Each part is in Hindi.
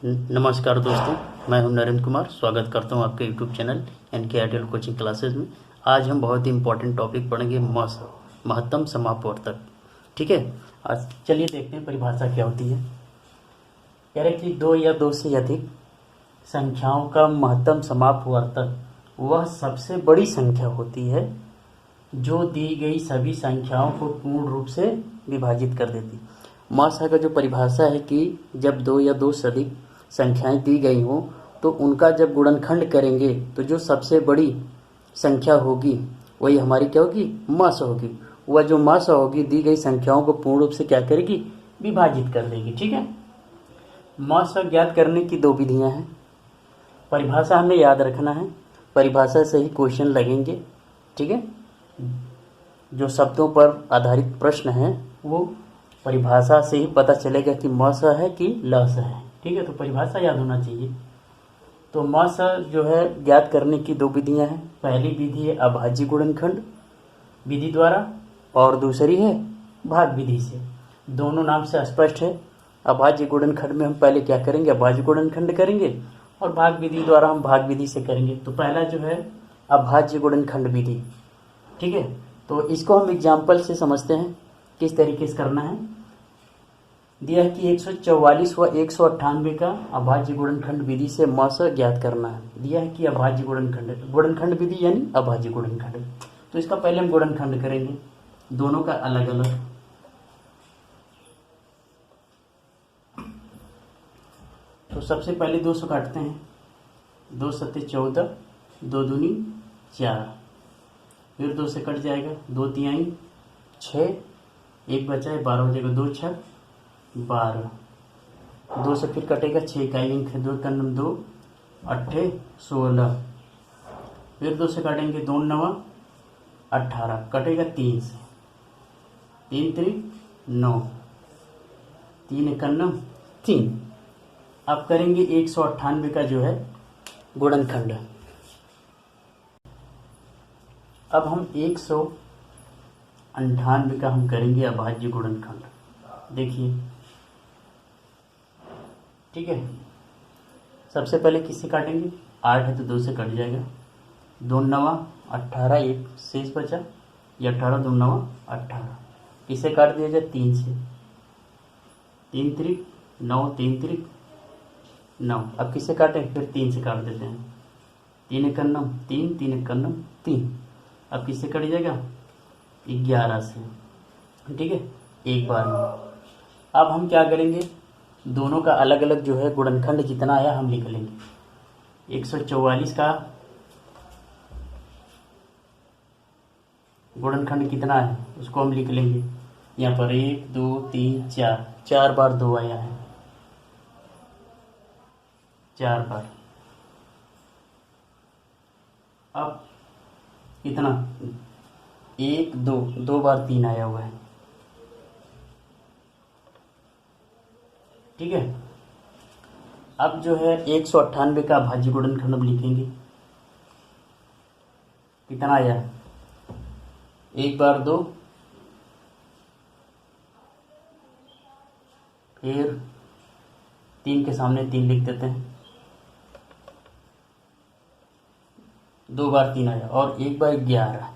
नमस्कार दोस्तों, मैं हूं नरेंद्र कुमार। स्वागत करता हूं आपके YouTube channel NK ideal coaching classes में। आज हम बहुत ही इंपॉर्टेंट टॉपिक पढ़ेंगे, महत्तम समापवर्तक। ठीक है, आज चलिए देखते हैं परिभाषा क्या होती है। कह रहे कि दो या दो से अधिक संख्याओं का महत्तम समापवर्तक वह सबसे बड़ी संख्या होती है जो दी गई सभी संख्याओं को पूर्ण रूप से विभाजित कर देती। मासा का जो परिभाषा है कि जब दो या दो से अधिक संख्याएं दी गई हों तो उनका जब गुणनखंड करेंगे तो जो सबसे बड़ी संख्या होगी वही हमारी क्या होगी, मासा होगी। वह जो मासा होगी दी गई संख्याओं को पूर्ण रूप से क्या करेगी, विभाजित कर देगी। ठीक है, मासा ज्ञात करने की दो विधियां हैं। परिभाषा हमें याद रखना है, परिभाषा से ही क्वेश्चन लगेंगे। ठीक है, जो शब्दों पर आधारित प्रश्न है वो परिभाषा से ही पता चलेगा कि म स है कि ल स है। ठीक है, तो परिभाषा याद होना चाहिए। तो म स जो है ज्ञात करने की दो विधियां हैं। पहली विधि है अभाज्य गुणनखंड विधि द्वारा और दूसरी है भाग विधि से। दोनों नाम से स्पष्ट है। अभाज्य गुणनखंड में हम पहले क्या करेंगे, अभाज्य गुणनखंड करेंगे और भाग विधि द्वारा हम भाग विधि से करेंगे। तो पहला जो है अभाज्य गुणनखंड विधि। ठीक है, तो इसको हम एग्जाम्पल से समझते हैं किस तरीके से करना है। दिया है कि 144 व 198 का अभाज्य गुणनखंड विधि से म स ज्ञात करना है। दिया है कि अभाज्य गुणनखंड विधि यानी अभाज्य गुणनखंड। तो इसका पहले हम गुणनखंड करेंगे दोनों का अलग अलग। तो सबसे पहले 200 काटते हैं। 2 सत्ते 14, 2 दूनी 4, फिर 2 से कट जाएगा, 2 तिहाई 6, 1 बचा है 12 हो जाएगा, 2 छः 12, 2 से फिर कटेगा 6 का 1, 2 का 2 8 16, फिर 2 से काटेंगे 2 9 18, कटेगा 3 से, 3 3 9, 3 91 3। अब करेंगे 198 का जो है गुणनखंड। अब हम 198 का हम करेंगे अभाज्य गुणनखंड। देखिए, ठीक है, सबसे पहले किससे काटेंगे, 8 है तो 2 से कट जाएगा, 2 9 18, 1 शेष बचा, ये 18, 2 9 18, किससे काट दिया जाए, 3 से, 3 त्रिक 9, 3 त्रिक 9। अब किससे काटें, फिर 3 से काट देते हैं, 3 एक 9 3, 3 एक 9 3। अब किससे कट जाएगा, 11 से। ठीक है, एक बार में। अब हम क्या करेंगे, दोनों का अलग अलग जो है गुणनखंड जितना आया हम लिख लेंगे। 144 का गुणनखंड कितना है उसको हम लिख लेंगे। यहाँ पर 1 2 3 4, 4 बार 2 आया है, 4 बार। अब कितना, 1 2, 2 बार 3 आया हुआ है। ठीक है, अब जो है 198 का अभाज्य गुणनखंड हम लिखेंगे। कितना आया, 1 बार 2, फिर 3 के सामने 3 लिख देते हैं, 2 बार 3 आया और 1 बार 11।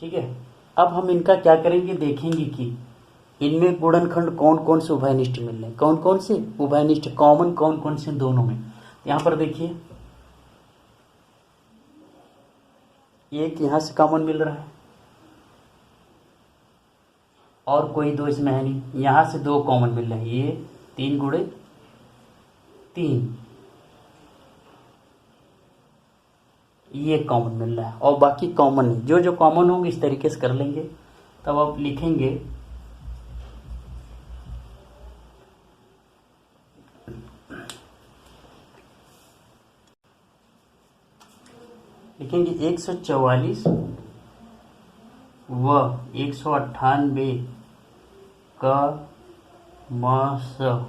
ठीक है, अब हम इनका क्या करेंगे, देखेंगे कि इनमें गुणनखंड कौन कौन से उभयनिष्ठ मिल रहे हैं, कौन कौन से उभयनिष्ठ कॉमन कौन कौन से दोनों में। यहाँ पर देखिए, एक यहाँ से कॉमन मिल रहा है और कोई 2 इसमें है नहीं। यहाँ से 2 कॉमन मिल रहे हैं, ये 3 गुणे 3, ये कॉमन मिल रहा है और बाकी कॉमन नहीं। जो जो कॉमन होंगे इस तरीके से कर लेंगे। तब आप लिखेंगे लिखेंगे 144 व 198 का म स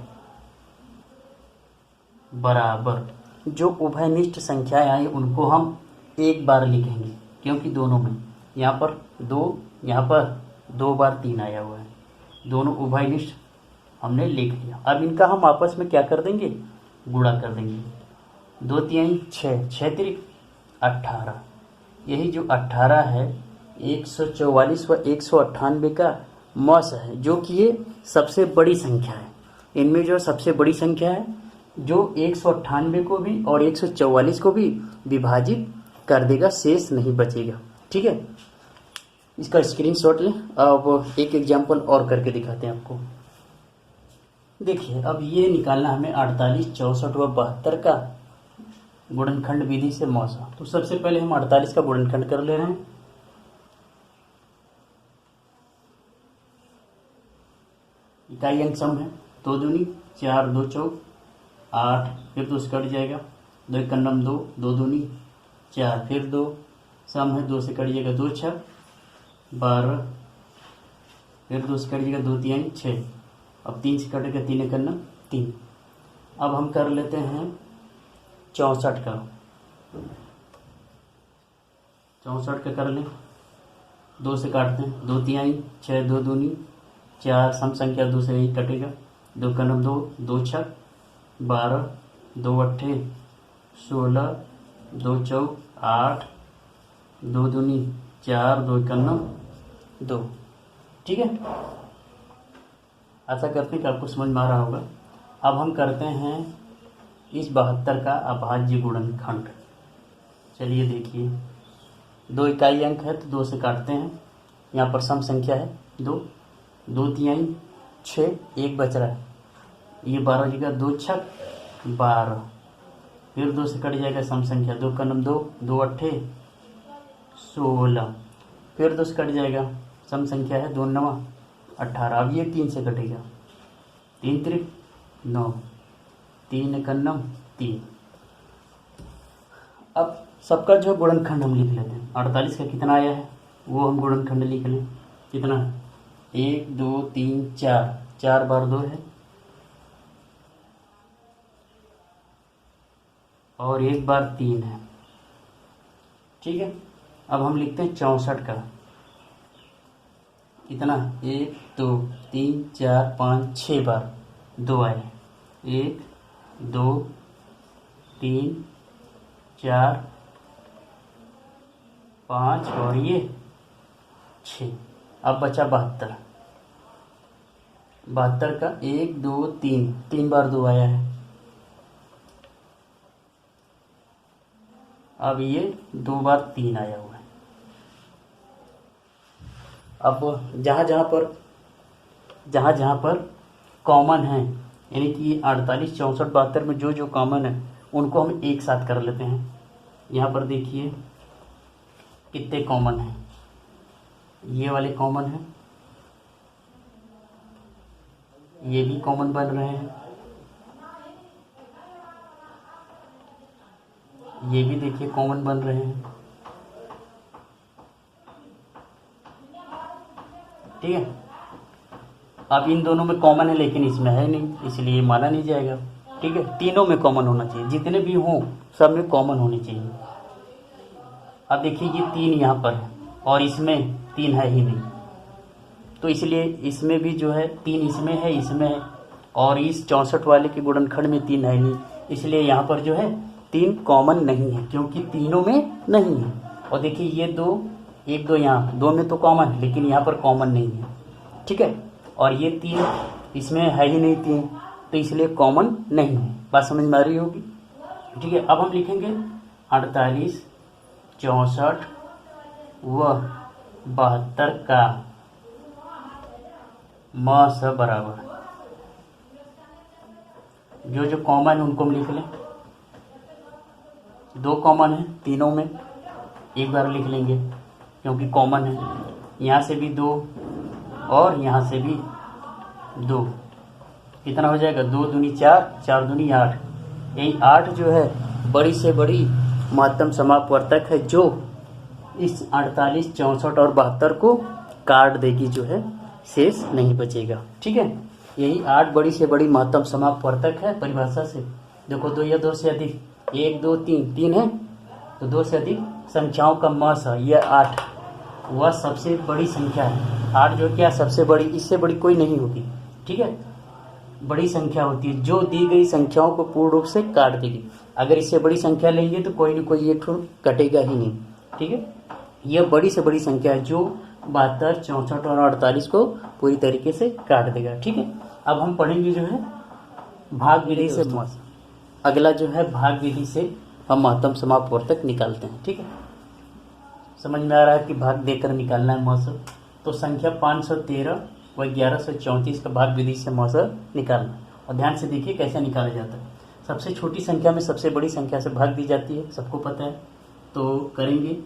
बराबर, जो उभयनिष्ठ संख्याएं आई उनको हम एक बार लिखेंगे, क्योंकि दोनों में यहाँ पर 2, यहाँ पर 2 बार 3 आया हुआ है। दोनों उभयनिष्ठ हमने लिख लिया। अब इनका हम आपस में क्या कर देंगे, गुणा कर देंगे। 2 तिहाई 6, 6 तिरिक 18। यही जो 18 है 144 व 198 का मौस है, जो कि ये सबसे बड़ी संख्या है। इनमें जो सबसे बड़ी संख्या है जो 198 को भी और 144 को भी विभाजित कर देगा, शेष नहीं बचेगा। ठीक है, इसका स्क्रीनशॉट लें। अब एक एग्जाम्पल और करके दिखाते हैं आपको। देखिए, अब ये निकालना हमें 48, 64 व 72 का गुणनखंड विधि से मौसा। तो सबसे पहले हम 48 का गुणनखंड कर ले रहे हैं। इकाई अंक सम है, 2 दूनी 4, 2 चौक 8, फिर 2 से कट जाएगा, 2 एक कन्नम 2, 2 दूनी 4, फिर 2 सम है, 2 से कट जाएगा 2 छक 12, फिर 2 से कट जाएगा 2 तिहाई 6, अब 3 से कटेगा 3 एक कन्नम 3। अब हम कर लेते हैं 64 का, 64 का कर लें। 2 से काटते हैं, 2 तिहाई 6, 2 दूनी 4, सम संख्या 2 से ही कटेगा, 2 कन्नम 2, 2 छक 12, 2 अट्ठे 16, 2 चौक 8, 2 दूनी 4, 2 कन्नम 2। ठीक है, ऐसा करते हैं कि आपको समझ में आ रहा होगा। अब हम करते हैं इस 72 का अभाज्य गुणनखंड। चलिए देखिए, 2 इकाई अंक है तो 2 से काटते हैं, यहाँ पर सम संख्या है 2, 2 तिहाई 6, 1 बच रहा है, ये 12 जगह 2 छक 12, फिर 2 से कट जाएगा सम संख्या, 2 कन्नम 2, 2 अट्ठे 16, फिर 2 से कट जाएगा सम संख्या है 2 नवा 18। अब ये 3 से कटेगा, 3 तिरिक 9, 3 कन्नम 3। अब सबका जो गुणनखंड हम लिख लेते हैं। 48 का कितना आया है वो हम गुणनखंड लिख लें। कितना है, 1 2 3 4, 4 बार 2 है और 1 बार 3 है। ठीक है, अब हम लिखते हैं 64 का। कितना, 1 2 3 4 5 6 बार 2 आए, 1 2 3 4 5 और ये 6। अब बचा 72, 72 का 1 2 3, 3 बार 2 आया है। अब ये 2 बार 3 आया हुआ है। अब जहाँ जहाँ पर कॉमन है, यानी कि 48 64 72 में जो जो कॉमन है उनको हम एक साथ कर लेते हैं। यहाँ पर देखिए कितने कॉमन हैं, ये वाले कॉमन हैं, ये भी कॉमन बन रहे हैं, ये भी देखिए कॉमन बन रहे हैं। ठीक है, अब इन दोनों में कॉमन है लेकिन इसमें है नहीं, इसलिए माना नहीं जाएगा। ठीक है, तीनों में कॉमन होना चाहिए, जितने भी हों सब में कॉमन होने चाहिए। अब देखिए ये 3 यहाँ पर है और इसमें 3 है ही नहीं, तो इसलिए इसमें भी जो है 3 इसमें है और इस 64 वाले के गुणनखंड में 3 है नहीं, इसलिए यहाँ पर जो है 3 कॉमन नहीं है, क्योंकि तीनों में नहीं है। और देखिए ये 2 1 2 यहाँ 2 में तो कॉमन है लेकिन यहाँ पर कॉमन नहीं है। ठीक है, और ये 3 इसमें है ही नहीं 3, तो इसलिए कॉमन नहीं है। बात समझ में आ रही होगी। ठीक है, अब हम लिखेंगे 48 64 व 72 का म स बराबर, जो जो कॉमन है उनको हम लिख लें। 2 कॉमन है तीनों में, एक बार लिख लेंगे क्योंकि कॉमन है। यहाँ से भी 2 और यहाँ से भी 2, कितना हो जाएगा, 2 दूनी 4, 4 दूनी 8। यही 8 जो है बड़ी से बड़ी महत्तम समापवर्तक है, जो इस 48 64 और 72 को काट देगी, जो है शेष नहीं बचेगा। ठीक है, यही 8 बड़ी से बड़ी महत्तम समापवर्तक है। परिभाषा से देखो, 2 या 2 से अधिक, 1 2 3 3 है तो 2 से अधिक संख्याओं का मस है, यह 8 वह सबसे बड़ी संख्या है। 8 जो क्या सबसे बड़ी, इससे बड़ी कोई नहीं होगी। ठीक है, बड़ी संख्या होती है जो दी गई संख्याओं को पूर्ण रूप से काट देगी। अगर इससे बड़ी संख्या लेंगे तो कोई न कोई एक कटेगा ही नहीं, ठीक है। यह बड़ी से बड़ी संख्या है जो 72, 64 और 48 को पूरी तरीके से काट देगा, ठीक है। अब हम पढ़ेंगे जो है भाग विधि से। अगला जो है भाग विधि से हम महत्तम समापवर्तक निकालते हैं, ठीक है। समझ में आ रहा है कि भाग देकर निकालना है मौसम। तो संख्या 513 व 1134 का भाग विधि से मौसम निकालना। और ध्यान से देखिए कैसे निकाला जाता है। सबसे छोटी संख्या में सबसे बड़ी संख्या से भाग दी जाती है, सबको पता है। तो करेंगे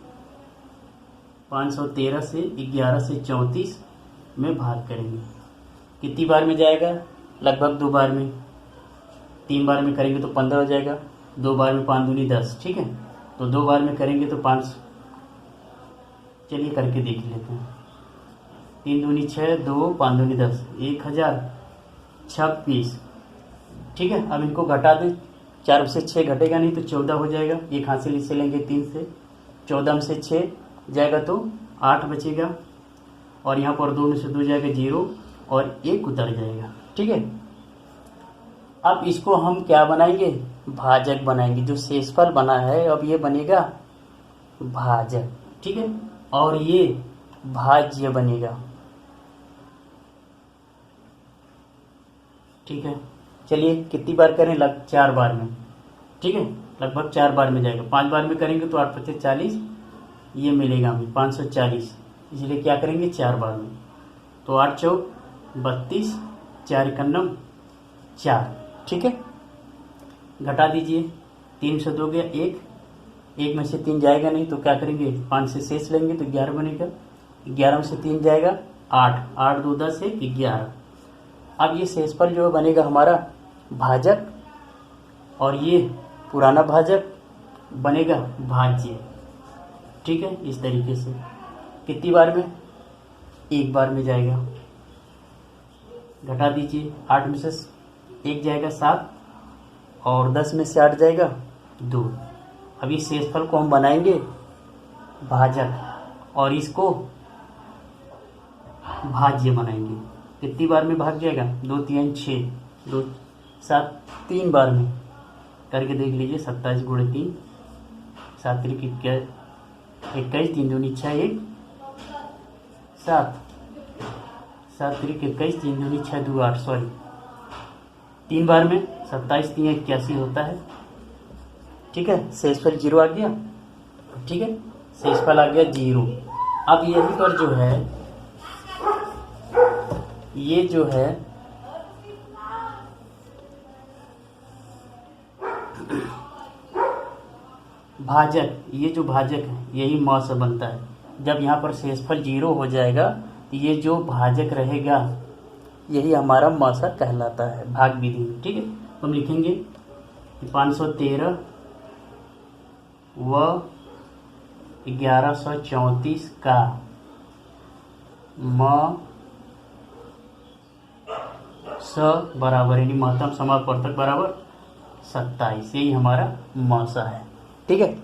513 से 11 से 34 में भाग करेंगे। कितनी बार में जाएगा? लगभग 2 बार में। 3 बार में करेंगे तो 15 हो जाएगा। 2 बार में 5 दूनी 10, ठीक है। तो 2 बार में करेंगे तो 5, चलिए करके देख लेते हैं। 3 दूनी 6, 2 5 दूनी 10, 1026, ठीक है। अब इनको घटा दें। 4 से 6 घटेगा नहीं तो 14 हो जाएगा। एक हासिल इससे लेंगे 3 से, 14 में से 6 जाएगा तो 8 बचेगा। और यहाँ पर 2 में से 2 जाएगा 0 और 1 उतर जाएगा, ठीक है। अब इसको हम क्या बनाएंगे? भाजक बनाएंगे। जो शेषफल बना है अब ये बनेगा भाजक, ठीक है। और ये भाज्य बनेगा, ठीक है। चलिए कितनी बार करें? 4 बार में, ठीक है। लगभग 4 बार में जाएगा। 5 बार में करेंगे तो 8 पच्चीस 40, ये मिलेगा हमें 540। इसलिए क्या करेंगे? 4 बार में। तो 8 चौक 32, 4 एकन्नम 4, ठीक है। घटा दीजिए। 3 से 2 गया 1, 1 में से 3 जाएगा नहीं तो क्या करेंगे? 5 से शेष लेंगे तो 11 बनेगा। 11 में से 3 जाएगा 8, 8 2 10 1 11। अब ये शेषफल जो बनेगा हमारा भाजक, और ये पुराना भाजक बनेगा भाज्य, ठीक है। इस तरीके से कितनी बार में? 1 बार में जाएगा। घटा दीजिए। 8 में से 1 जाएगा 7 और 10 में से 8 जाएगा 2। अब इस शेषफल को हम बनाएंगे भाजक और इसको भाज्य बनाएंगे। कितनी बार में भाग जाएगा? 2 3 6, 2 7, 3 बार में करके देख लीजिए। 27 गुणे 3, 7 3 21, 3 दूनी 6 1 7, 7 3 21, 3 दूनी 6 2 8, सॉरी 3 बार में 27 3 81 होता है, ठीक है। शेषफल 0 आ गया, ठीक है। शेषफल आ गया 0। अब यही पर जो है ये जो है भाजक, ये जो भाजक है यही म से बनता है। जब यहाँ पर शेषफल 0 हो जाएगा तो ये जो भाजक रहेगा यही हमारा म सा कहलाता है भाग विधि में, ठीक है। तो हम लिखेंगे 513 व 1134 का म स बराबर, यानी महत्तम समापवर्तक बराबर 27, यही हमारा म सा है, ठीक है।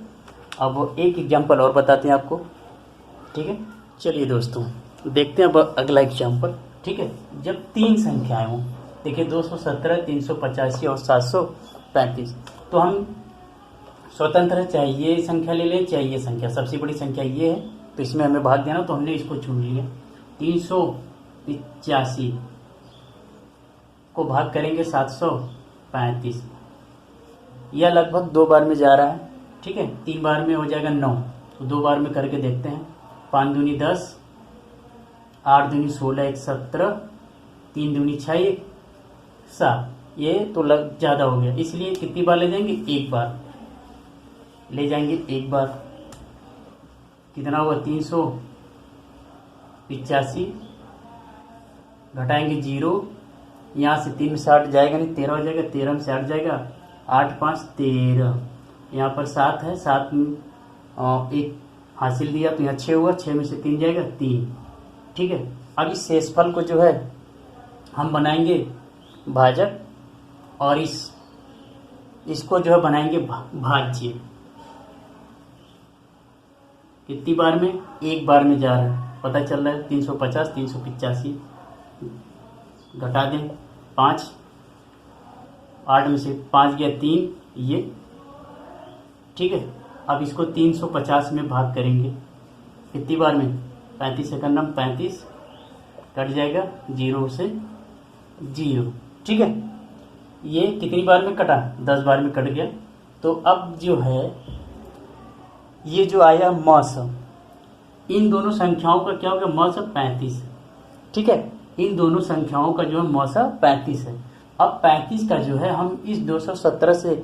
अब एक एग्जाम्पल और बताते हैं आपको, ठीक है। चलिए दोस्तों देखते हैं अब अगला एग्जाम्पल, ठीक है। जब 3 संख्याएं हों, देखिए 217, 385 और 735, तो हम स्वतंत्र चाहे ये संख्या ले लें चाहे ये संख्या। सबसे बड़ी संख्या ये है तो इसमें हमें भाग देना, तो हमने इसको चुन लिया। 385 को भाग करेंगे 735, यह लगभग 2 बार में जा रहा है, ठीक है। 3 बार में हो जाएगा 9, तो 2 बार में करके देखते हैं। 5 दूनी 10, 8 दूनी 16 1 17, 3 दूनी 6 1 7, ये तो ज़्यादा हो गया, इसलिए कितनी बार ले जाएंगे? 1 बार ले जाएंगे। 1 बार कितना हुआ? 385, घटाएंगे 0, यहाँ से 3 में से 8 जाएगा नहीं, 13 हो जाएगा। 13 में से 8 जाएगा 8 5 13, यहाँ पर 7 है, 7 में 1 हासिल दिया तो यहाँ 6 हुआ। 6 में से 3 जाएगा 3, ठीक है। अब इस शेषफल को जो है हम बनाएंगे भाजक और इसको जो है बनाएंगे भाज्य। कितनी बार में? 1 बार में जा रहा है, पता चल रहा है। 350 385 घटा दें 5, 8 में से 5 गया 3 ये, ठीक है। अब इसको 350 में भाग करेंगे कितनी बार में, 35 सेकंड में 35 कट जाएगा 0 से 0, ठीक है। ये कितनी बार में कटा, 10 बार में कट गया। तो अब जो है ये जो आया मौस, इन दोनों संख्याओं का क्या होगा, मौस 35, ठीक है। इन दोनों संख्याओं का जो है मौस 35 है। अब 35 का जो है हम इस 217 से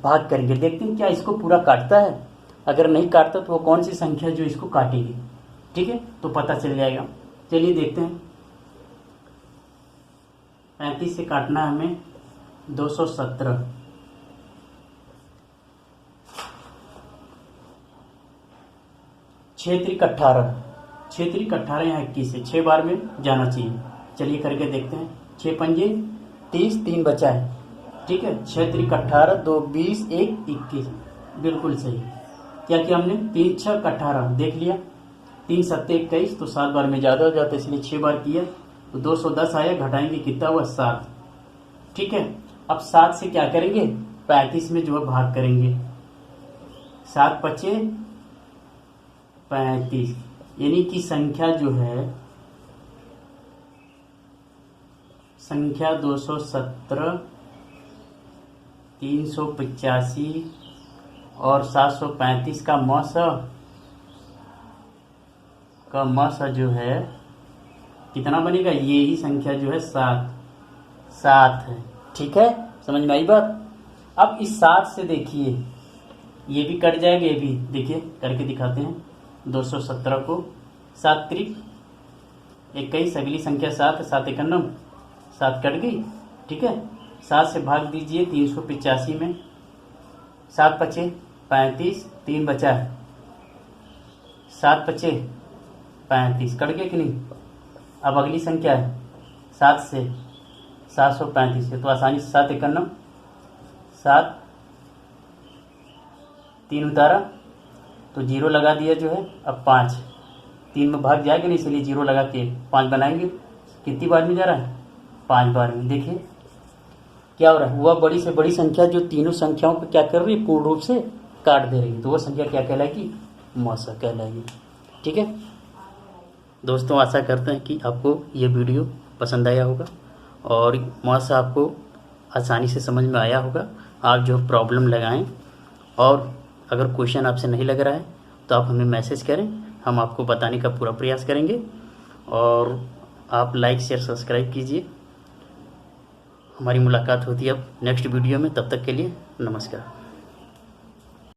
भाग करेंगे, देखते हैं क्या इसको पूरा काटता है। अगर नहीं काटता तो वो कौन सी संख्या जो इसको काटेगी, ठीक है, तो पता चल जाएगा। चलिए देखते हैं। 35 से काटना है हमें 217, 6 त्रिक 18, 6 त्रिक 18 यहाँ 21 है, 6 बार में जाना चाहिए। चलिए करके देखते हैं। 6 पंजे 30, 3 बचा है, ठीक है। 6 त्रिक 18, 2 20, 1 21, बिल्कुल सही। क्या किया हमने, 3 6 18 देख लिया, 3 7 21, तो 7 बार में ज़्यादा हो जाता है इसलिए 6 बार किया, तो 210 आया, घटाएंगे कितना हुआ 7, ठीक है। अब 7 से क्या करेंगे, 35 में जो है भाग करेंगे, 7 पचे 35, यानी कि संख्या जो है, संख्या 217, 385 और 735 का मौसा जो है कितना बनेगा, ये ही संख्या जो है 7 है, ठीक है। समझ में आई बात। अब इस 7 से देखिए ये भी कट जाएगा, ये भी देखिए करके दिखाते हैं। 217 को 7 त्रिक 21, अगली संख्या 7 है, 7 51, 7 कट गई, ठीक है। 7 से भाग दीजिए 385 में, 7 पचे 35, 3 बचा है, 7 पचे 35 कट गया कि नहीं। अब अगली संख्या है 7 से 735 है, तो आसानी से 7 51, 7 3 उतारा तो 0 लगा दिया जो है। अब 5 3 में भाग जाएगा नहीं, इसलिए 0 लगा के 5 बनाएंगे। कितनी बार में जा रहा है, 5 बार में। देखिए क्या हो रहा है, वह बड़ी से बड़ी संख्या जो तीनों संख्याओं को क्या कर रही है, पूर्ण रूप से काट दे रही है, तो वह संख्या क्या कहलाएगी, मौसा कहलाएगी, ठीक है। दोस्तों आशा करते हैं कि आपको ये वीडियो पसंद आया होगा और मौसा आपको आसानी से समझ में आया होगा। आप जो प्रॉब्लम लगाएं, और अगर क्वेश्चन आपसे नहीं लग रहा है तो आप हमें मैसेज करें, हम आपको बताने का पूरा प्रयास करेंगे। और आप लाइक शेयर सब्सक्राइब कीजिए। हमारी मुलाकात होती है अब नेक्स्ट वीडियो में, तब तक के लिए नमस्कार।